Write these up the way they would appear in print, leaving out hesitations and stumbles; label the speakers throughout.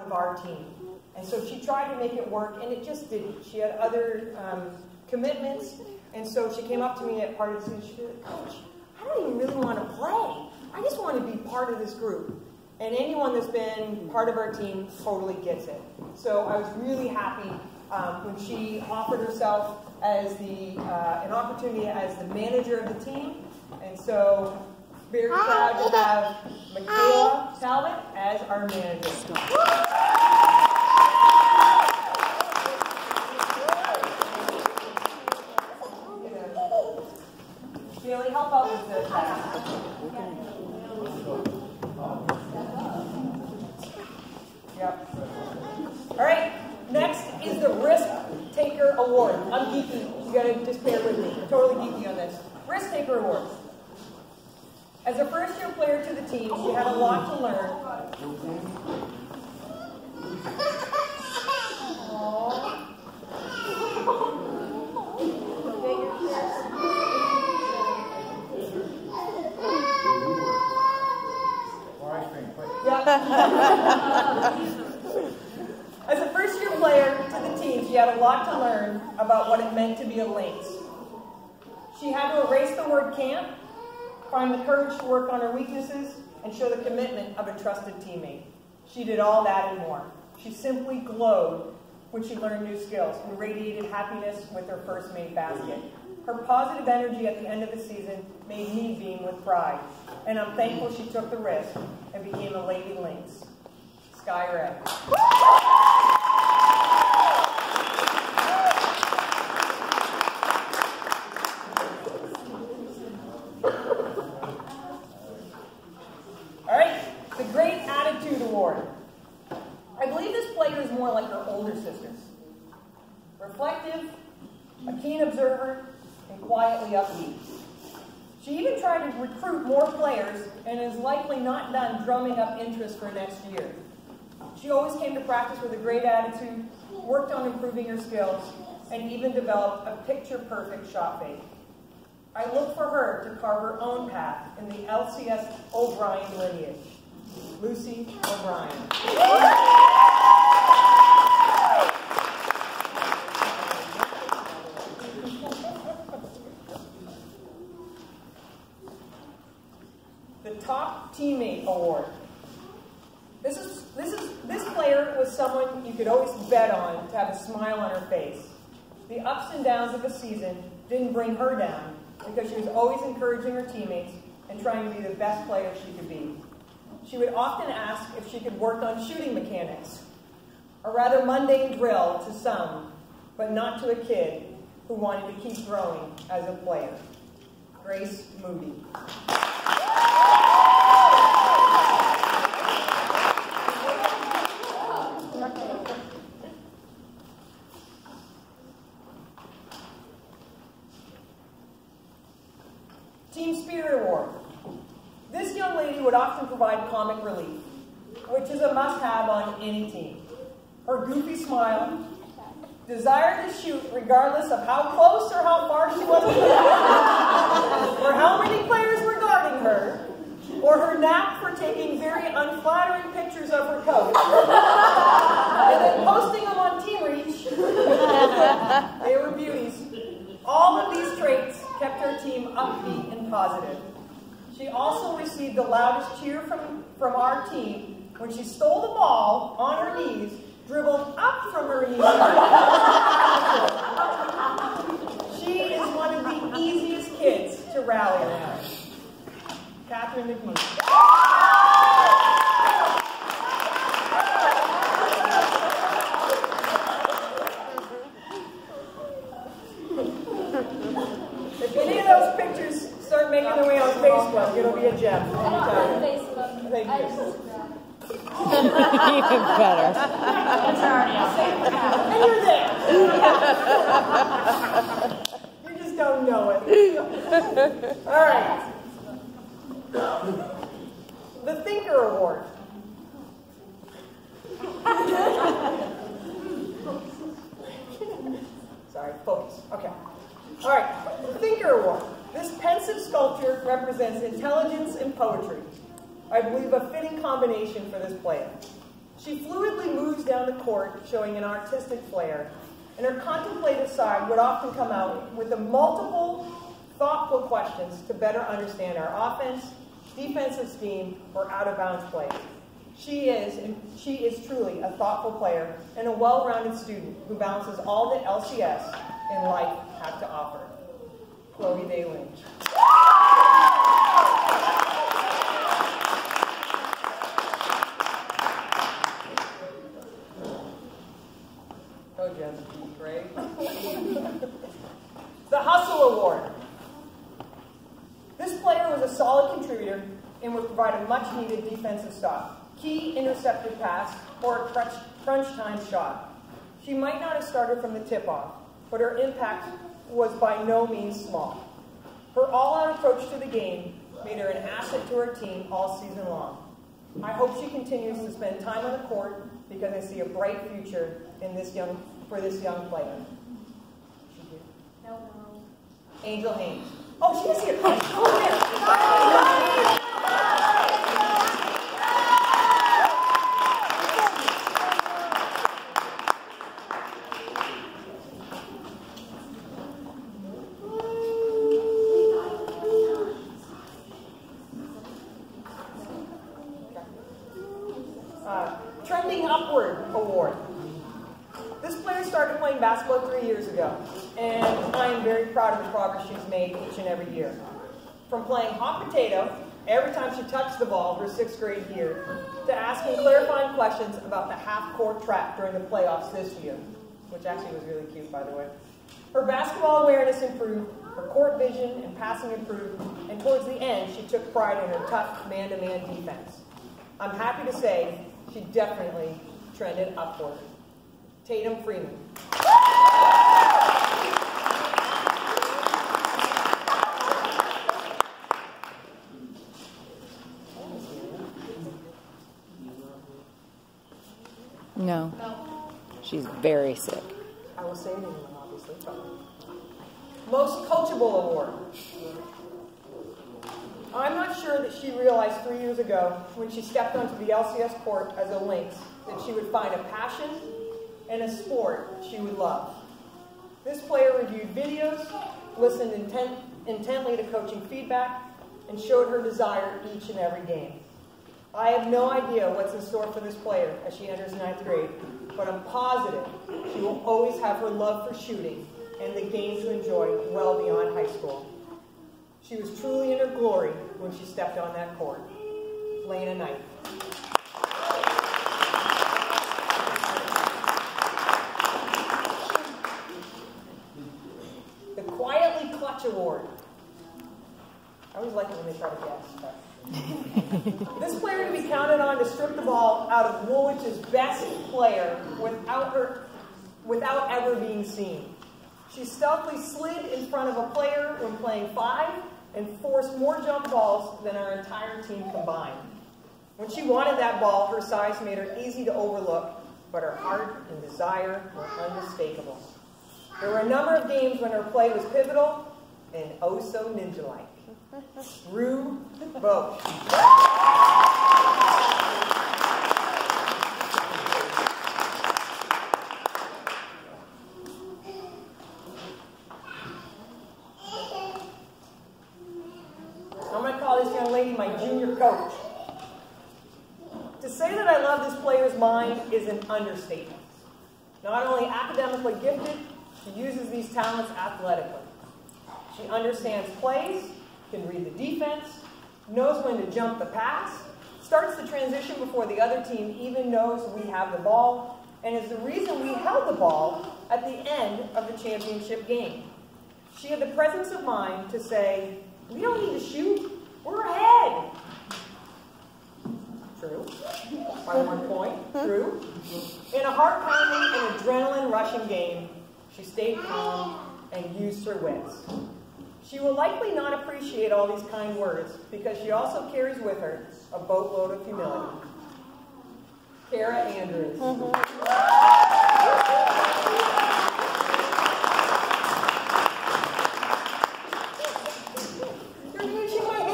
Speaker 1: of our team. And so she tried to make it work, and it just didn't. She had other commitments, and so she came up to me at part of the season. She said, "Coach, I don't even really want to play. I just want to be part of this group." And anyone that's been part of our team totally gets it. So I was really happy when she offered herself as an opportunity as the manager of the team. And so very proud to have Michaela Talbot as our manager. Bailey, help out with this. Yep. All right, next is the Risk Taker Award. I'm geeky. You gotta just bear with me. I'm totally geeky on this. Risk Taker Award. As a first-year player to the team, she had a lot to learn. As a first-year player to the team, she had a lot to learn about what it meant to be a Lynx. She had to erase the word can't, find the courage to work on her weaknesses, and show the commitment of a trusted teammate. She did all that and more. She simply glowed when she learned new skills and radiated happiness with her first made basket. Her positive energy at the end of the season made me beam with pride, and I'm thankful she took the risk and became a Lady Lynx. Sky Red. All right, the Great Attitude Award. I believe this player is more like her older sisters. Reflective, a keen observer, and quietly upbeat. She even tried to recruit more players and is likely not done drumming up interest for next year. She always came to practice with a great attitude, worked on improving her skills, and even developed a picture-perfect shot fake. I look for her to carve her own path in the LCS O'Brien lineage. Lucy O'Brien. The Top Teammate Award. This player was someone you could always bet on to have a smile on her face. The ups and downs of a season didn't bring her down because she was always encouraging her teammates and trying to be the best player she could be. She would often ask if she could work on shooting mechanics, a rather mundane drill to some, but not to a kid who wanted to keep growing as a player. Grace Moody. Team Spirit Award. This young lady would often provide comic relief, which is a must-have on any team. Her goofy smile, desire to shoot regardless of how close or how far she was, or how many players were guarding her, or her knack for taking very unflattering pictures of her coach, and then posting them on Team Reach. They were beauties. All of these traits kept her team upbeat and positive. She also received the loudest cheer from our team when she stole the ball on her knees, dribbled up from her knees. She is one of the easiest kids to rally around. Catherine McNeil. If any of those pictures start making their way on Facebook, it'll be a gem. Thank you.
Speaker 2: Even better.
Speaker 1: And you're there. You just don't know it. All right. The Thinker Award. Sorry, focus. Okay. All right. The Thinker Award. This pensive sculpture represents intelligence and poetry. I believe a fitting combination for this player. She fluidly moves down the court, showing an artistic flair, and her contemplative side would often come out with the multiple, thoughtful questions to better understand our offense, defensive scheme, or out-of-bounds plays. She is truly a thoughtful player and a well-rounded student who balances all that LCS and life have to offer. Chloe Day Lynch. Oh, Jen, great. The Hustle Award. This player was a solid contributor and would provide a much-needed defensive stop, key intercepted pass, or a crunch time shot. She might not have started from the tip-off, but her impact was by no means small. Her all-out approach to the game made her an asset to her team all season long. I hope she continues to spend time on the court because I see a bright future for this young player.
Speaker 2: No.
Speaker 1: Angel Haynes. Oh, she is here. Oh, Trending Upward Award. This player started playing basketball 3 years ago, and I am very proud of the progress she's made each and every year. From playing hot potato every time she touched the ball her 6th grade year, to asking clarifying questions about the half-court trap during the playoffs this year, which actually was really cute, by the way. Her basketball awareness improved, her court vision and passing improved, and towards the end, she took pride in her tough man-to-man defense. I'm happy to say she definitely trended upward. Tatum Freeman.
Speaker 3: No. She's very sick.
Speaker 1: I will say it anyway, obviously. Most Coachable Award. I'm not sure that she realized 3 years ago when she stepped onto the LCS court as a Lynx that she would find a passion and a sport she would love. This player reviewed videos, listened intently to coaching feedback, and showed her desire each and every game. I have no idea what's in store for this player as she enters 9th grade, but I'm positive she will always have her love for shooting and the game to enjoy well beyond high school. She was truly in her glory when she stepped on that court. Lena Knight. The Quietly Clutch Award. I always like it when they try to guess. This player to be counted on to strip the ball out of Woolwich's best player without ever being seen. She stealthily slid in front of a player when playing 5 and forced more jump balls than our entire team combined. When she wanted that ball, her size made her easy to overlook, but her heart and desire were unmistakable. There were a number of games when her play was pivotal and oh so ninja-like. Rue Bosch. I'm going to call this young lady my junior coach. To say that I love this player's mind is an understatement. Not only academically gifted, she uses these talents athletically. She understands plays, can read the defense, knows when to jump the pass, starts the transition before the other team even knows we have the ball, and is the reason we held the ball at the end of the championship game. She had the presence of mind to say, we don't need to shoot, we're ahead. True. By 1 point. True. In a heart-pounding and adrenaline-rushing game, she stayed calm and used her wits. She will likely not appreciate all these kind words because she also carries with her a boatload of humility. Kara Andrews. You're reaching my hand.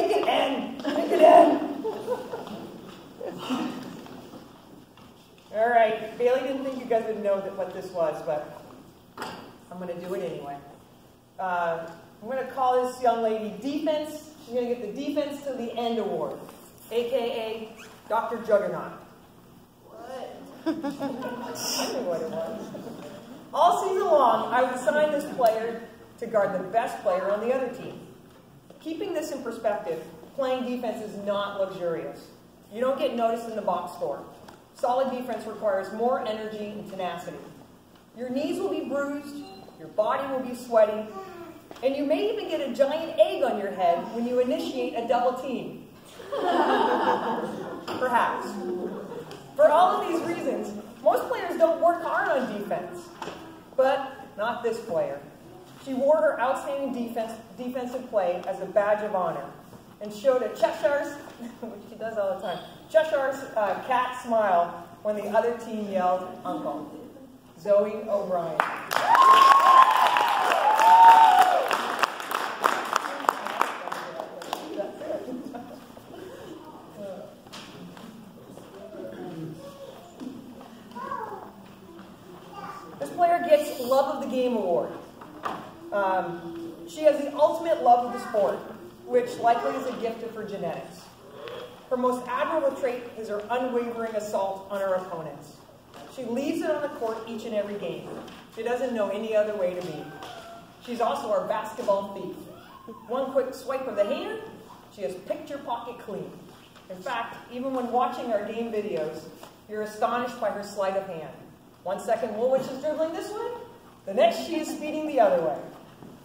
Speaker 1: Make it end. Make it end. All right. Bailey didn't think you guys would know what this was, but I'm going to do it anyway. I'm going to call this young lady Defense. She's going to get the Defense to the End Award, a.k.a. Dr. Juggernaut. What? I knew what it was. All season long, I would assign this player to guard the best player on the other team. Keeping this in perspective, playing defense is not luxurious. You don't get noticed in the box score. Solid defense requires more energy and tenacity. Your knees will be bruised, your body will be sweaty, and you may even get a giant egg on your head when you initiate a double team. Perhaps. For all of these reasons, most players don't work hard on defense. But not this player. She wore her outstanding defensive play as a badge of honor and showed a Cheshire's, which she does all the time, Cheshire's cat smile when the other team yelled, "Uncle." Zoe O'Brien. This player gets Love of the Game Award. She has the ultimate love of the sport, which likely is a gift of her genetics. Her most admirable trait is her unwavering assault on her opponents. She leaves it on the court each and every game. She doesn't know any other way to be. She's also our basketball thief. One quick swipe of the hand, she has picked your pocket clean. In fact, even when watching our game videos, you're astonished by her sleight of hand. 1 second Woolwich is dribbling this way, the next she is speeding the other way.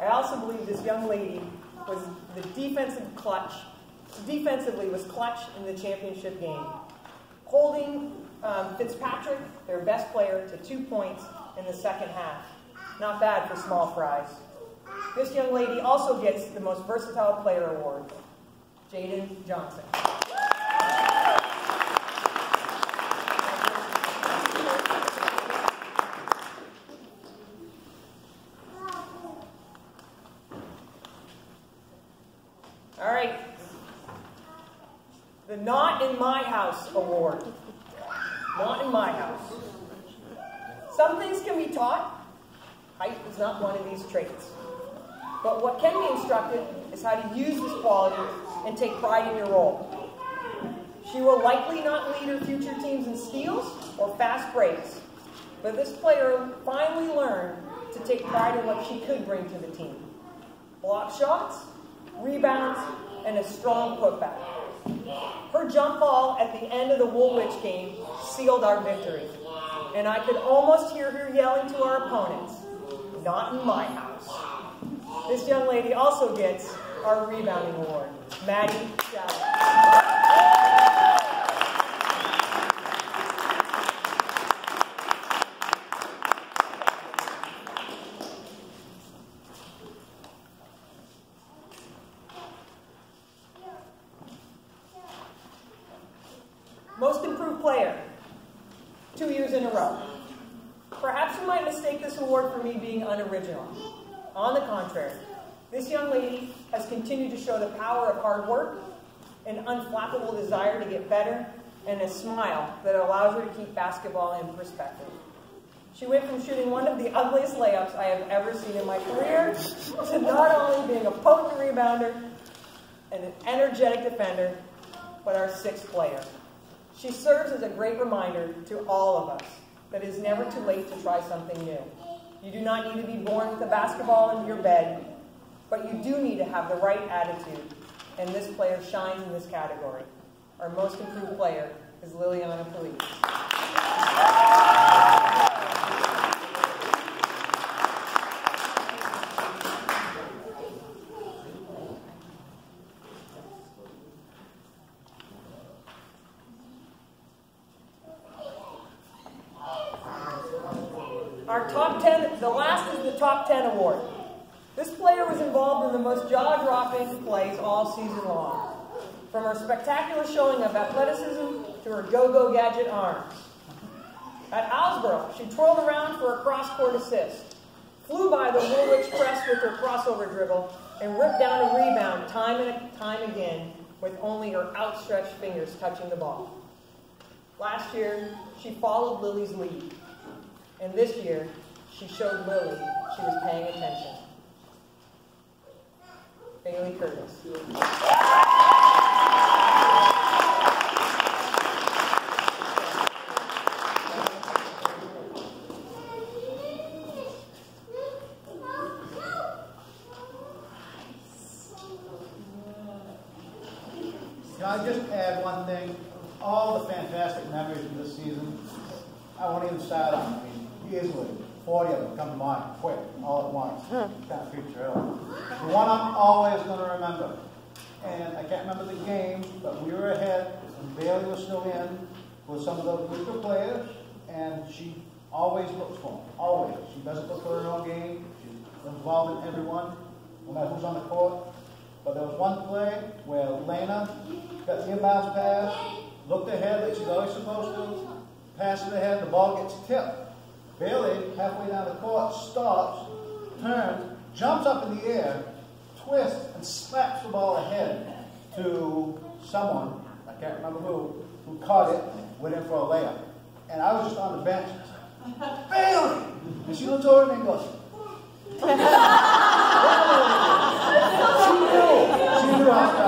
Speaker 1: I also believe this young lady was the defensively was clutch in the championship game, holding Fitzpatrick, their best player, to 2 points in the second half. Not bad for small fries. This young lady also gets the most versatile player award, Jaden Johnson. All right. The Not in My House Award. Not in my house. Some things can be taught. Height is not one of these traits. But what can be instructed is how to use this quality and take pride in your role. She will likely not lead her future teams in steals or fast breaks, but this player finally learned to take pride in what she could bring to the team. Block shots, rebounds, and a strong putback. Her jump ball at the end of the Woolwich game sealed our victory, and I could almost hear her yelling to our opponents, "Not in my house." This young lady also gets our rebounding award, Maddie Shallow. Most improved player, 2 years in a row. Perhaps you might mistake this award for me being unoriginal. On the contrary, this young lady has continued to show the power of hard work, an unflappable desire to get better, and a smile that allows her to keep basketball in perspective. She went from shooting one of the ugliest layups I have ever seen in my career to not only being a potent rebounder and an energetic defender, but our sixth player. She serves as a great reminder to all of us that it is never too late to try something new. You do not need to be born with a basketball in your bed, but you do need to have the right attitude, and this player shines in this category. Our most improved player is Liliana Feliz. Our top 10, the last is the top 10 award. This player was involved in the most jaw-dropping plays all season long. From her spectacular showing of athleticism to her go-go gadget arms. At Owlsboro, she twirled around for a cross-court assist, flew by the Woolwich press with her crossover dribble, and rip down a rebound time and time again with only her outstretched fingers touching the ball. Last year, she followed Lily's lead, and this year, she showed Lily she was paying attention. Bailey Curtis.
Speaker 4: Can I just add one thing? All the fantastic memories of this season, I won't even start on. I mean, easily 40 of them come to mind quick, all at once. Can't picture it. The one I'm always going to remember, and I can't remember the game, but we were ahead, and Bailey was still in with some of the weaker players, and she always looks for them. Always. She doesn't look for her own game. She's involved in everyone, no matter who's on the court. But there was one play where Lena got the inbounds pass, looked ahead like she's always supposed to, passed it ahead, the ball gets tipped. Bailey, halfway down the court, stops, turns, jumps up in the air, twists, and slaps the ball ahead to someone, I can't remember who caught it, went in for a layup. And I was just on the bench. Bailey! And she looks over at me and goes, she knew I was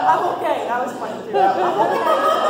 Speaker 1: I'm okay. That was funny too. I'm okay.